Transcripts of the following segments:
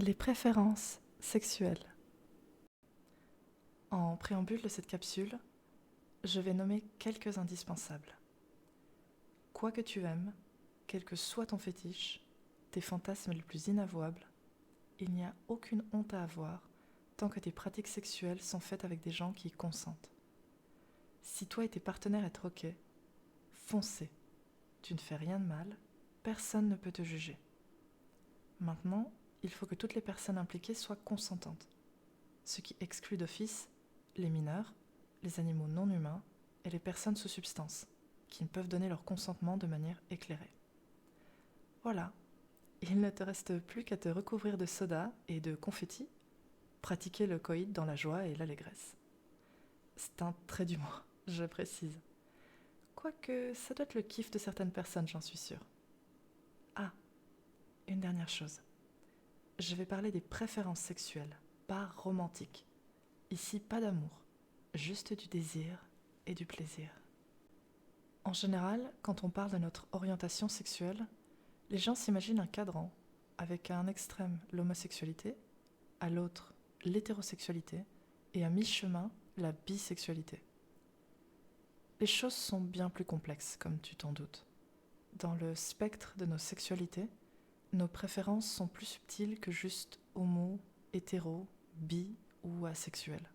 Les préférences sexuelles. En préambule de cette capsule, je vais nommer quelques indispensables. Quoi que tu aimes, quel que soit ton fétiche, tes fantasmes les plus inavouables, il n'y a aucune honte à avoir tant que tes pratiques sexuelles sont faites avec des gens qui y consentent. Si toi et tes partenaires êtes OK, foncez. Tu ne fais rien de mal, personne ne peut te juger. Maintenant, il faut que toutes les personnes impliquées soient consentantes, ce qui exclut d'office les mineurs, les animaux non humains et les personnes sous substance, qui ne peuvent donner leur consentement de manière éclairée. Voilà, il ne te reste plus qu'à te recouvrir de soda et de confettis, pratiquer le coït dans la joie et l'allégresse. C'est un trait d'humour, je précise. Quoique, ça doit être le kiff de certaines personnes, j'en suis sûre. Ah, une dernière chose. Je vais parler des préférences sexuelles, pas romantiques. Ici, pas d'amour, juste du désir et du plaisir. En général, quand on parle de notre orientation sexuelle, les gens s'imaginent un cadran, avec à un extrême l'homosexualité, à l'autre l'hétérosexualité, et à mi-chemin la bisexualité. Les choses sont bien plus complexes, comme tu t'en doutes. Dans le spectre de nos sexualités, nos préférences sont plus subtiles que juste homo, hétéro, bi ou asexuel.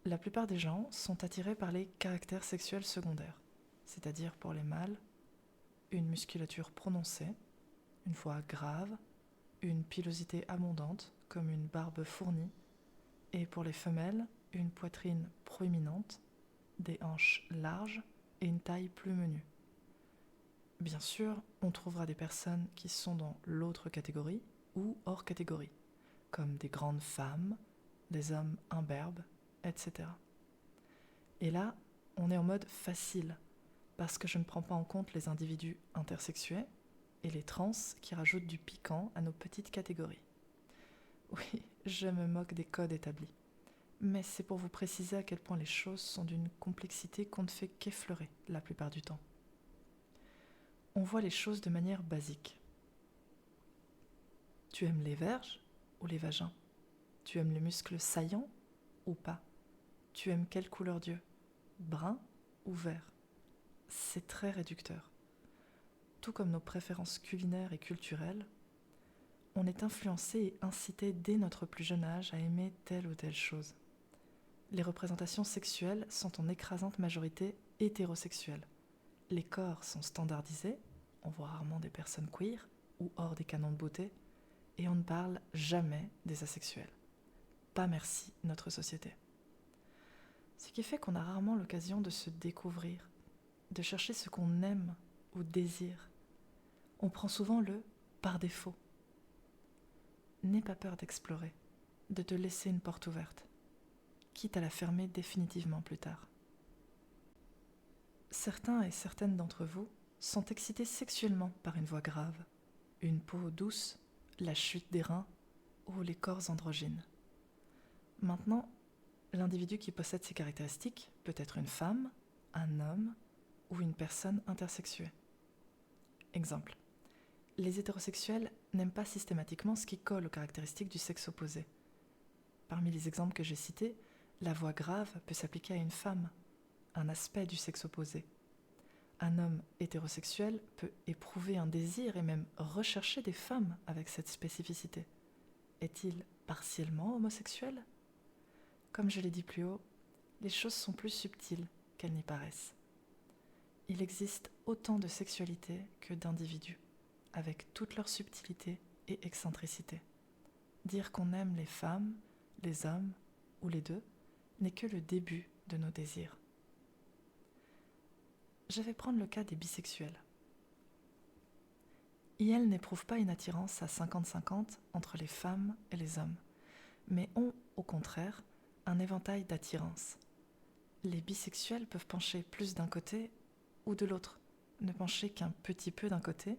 La plupart des gens sont attirés par les caractères sexuels secondaires, c'est-à-dire pour les mâles, une musculature prononcée, une voix grave, une pilosité abondante comme une barbe fournie, et pour les femelles, une poitrine proéminente, des hanches larges et une taille plus menue. Bien sûr, on trouvera des personnes qui sont dans l'autre catégorie ou hors catégorie, comme des grandes femmes, des hommes imberbes, etc. Et là, on est en mode facile, parce que je ne prends pas en compte les individus intersexués et les trans qui rajoutent du piquant à nos petites catégories. Oui, je me moque des codes établis, mais c'est pour vous préciser à quel point les choses sont d'une complexité qu'on ne fait qu'effleurer la plupart du temps. On voit les choses de manière basique. Tu aimes les verges ou les vagins? Tu aimes les muscles saillants ou pas? Tu aimes quelle couleur d'yeux? Brun ou vert? C'est très réducteur. Tout comme nos préférences culinaires et culturelles, on est influencé et incité dès notre plus jeune âge à aimer telle ou telle chose. Les représentations sexuelles sont en écrasante majorité hétérosexuelles. Les corps sont standardisés, on voit rarement des personnes queer ou hors des canons de beauté, et on ne parle jamais des asexuels. Pas merci, notre société. Ce qui fait qu'on a rarement l'occasion de se découvrir, de chercher ce qu'on aime ou désire. On prend souvent le par défaut. N'aie pas peur d'explorer, de te laisser une porte ouverte, quitte à la fermer définitivement plus tard. Certains et certaines d'entre vous sont excités sexuellement par une voix grave, une peau douce, la chute des reins ou les corps androgynes. Maintenant, l'individu qui possède ces caractéristiques peut être une femme, un homme ou une personne intersexuée. Exemple. Les hétérosexuels n'aiment pas systématiquement ce qui colle aux caractéristiques du sexe opposé. Parmi les exemples que j'ai cités, la voix grave peut s'appliquer à une femme, un aspect du sexe opposé. Un homme hétérosexuel peut éprouver un désir et même rechercher des femmes avec cette spécificité. Est-il partiellement homosexuel ? Comme je l'ai dit plus haut, les choses sont plus subtiles qu'elles n'y paraissent. Il existe autant de sexualité que d'individus, avec toute leur subtilité et excentricité. Dire qu'on aime les femmes, les hommes ou les deux n'est que le début de nos désirs. Je vais prendre le cas des bisexuels. Ils n'éprouvent pas une attirance à 50-50 entre les femmes et les hommes, mais ont, au contraire, un éventail d'attirance. Les bisexuels peuvent pencher plus d'un côté ou de l'autre, ne pencher qu'un petit peu d'un côté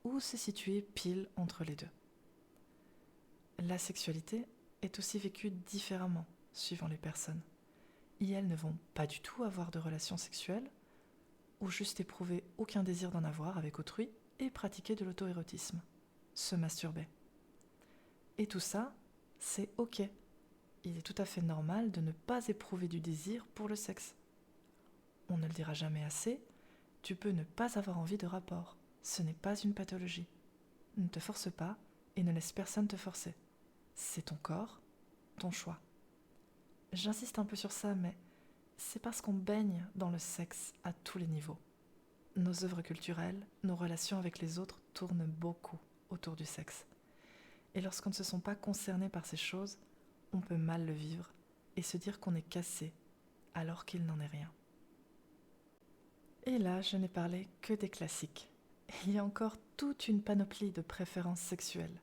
ou se situer pile entre les deux. La sexualité est aussi vécue différemment suivant les personnes. Ils ne vont pas du tout avoir de relations sexuelles ou juste éprouver aucun désir d'en avoir avec autrui et pratiquer de l'auto-érotisme, se masturber. Et tout ça, c'est ok. Il est tout à fait normal de ne pas éprouver du désir pour le sexe. On ne le dira jamais assez, tu peux ne pas avoir envie de rapport. Ce n'est pas une pathologie. Ne te force pas et ne laisse personne te forcer. C'est ton corps, ton choix. J'insiste un peu sur ça, mais c'est parce qu'on baigne dans le sexe à tous les niveaux. Nos œuvres culturelles, nos relations avec les autres tournent beaucoup autour du sexe. Et lorsqu'on ne se sent pas concerné par ces choses, on peut mal le vivre et se dire qu'on est cassé alors qu'il n'en est rien. Et là, je n'ai parlé que des classiques. Il y a encore toute une panoplie de préférences sexuelles.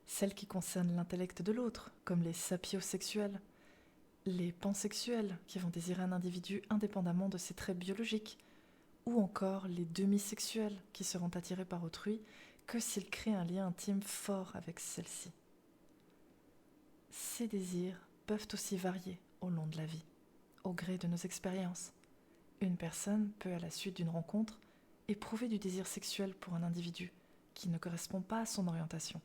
Celles qui concernent l'intellect de l'autre, comme les sapiosexuels, les pansexuels, qui vont désirer un individu indépendamment de ses traits biologiques, ou encore les demisexuels, qui seront attirés par autrui que s'ils créent un lien intime fort avec celle-ci. Ces désirs peuvent aussi varier au long de la vie, au gré de nos expériences. Une personne peut, à la suite d'une rencontre, éprouver du désir sexuel pour un individu qui ne correspond pas à son orientation.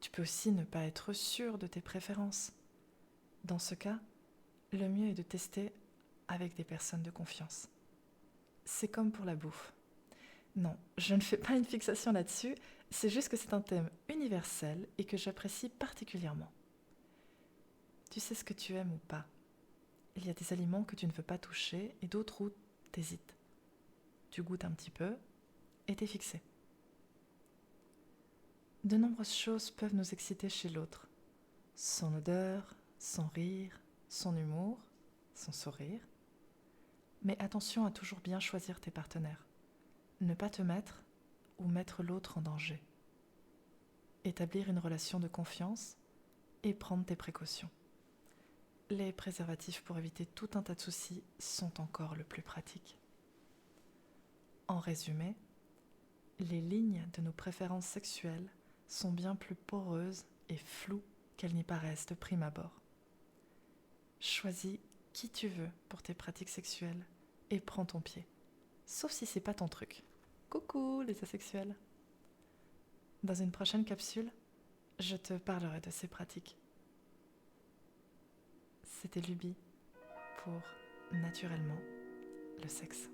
Tu peux aussi ne pas être sûr de tes préférences. Dans ce cas, le mieux est de tester avec des personnes de confiance. C'est comme pour la bouffe. Non, je ne fais pas une fixation là-dessus, c'est juste que c'est un thème universel et que j'apprécie particulièrement. Tu sais ce que tu aimes ou pas. Il y a des aliments que tu ne veux pas toucher et d'autres où t'hésites. Tu goûtes un petit peu et t'es fixé. De nombreuses choses peuvent nous exciter chez l'autre. Son odeur, son rire, son humour, son sourire. Mais attention à toujours bien choisir tes partenaires. Ne pas te mettre ou mettre l'autre en danger. Établir une relation de confiance et prendre tes précautions. Les préservatifs pour éviter tout un tas de soucis sont encore le plus pratique. En résumé, les lignes de nos préférences sexuelles sont bien plus poreuses et floues qu'elles n'y paraissent de prime abord. Choisis qui tu veux pour tes pratiques sexuelles et prends ton pied, sauf si c'est pas ton truc. Coucou les asexuels! Dans une prochaine capsule, je te parlerai de ces pratiques. C'était Luby pour Naturellement le sexe.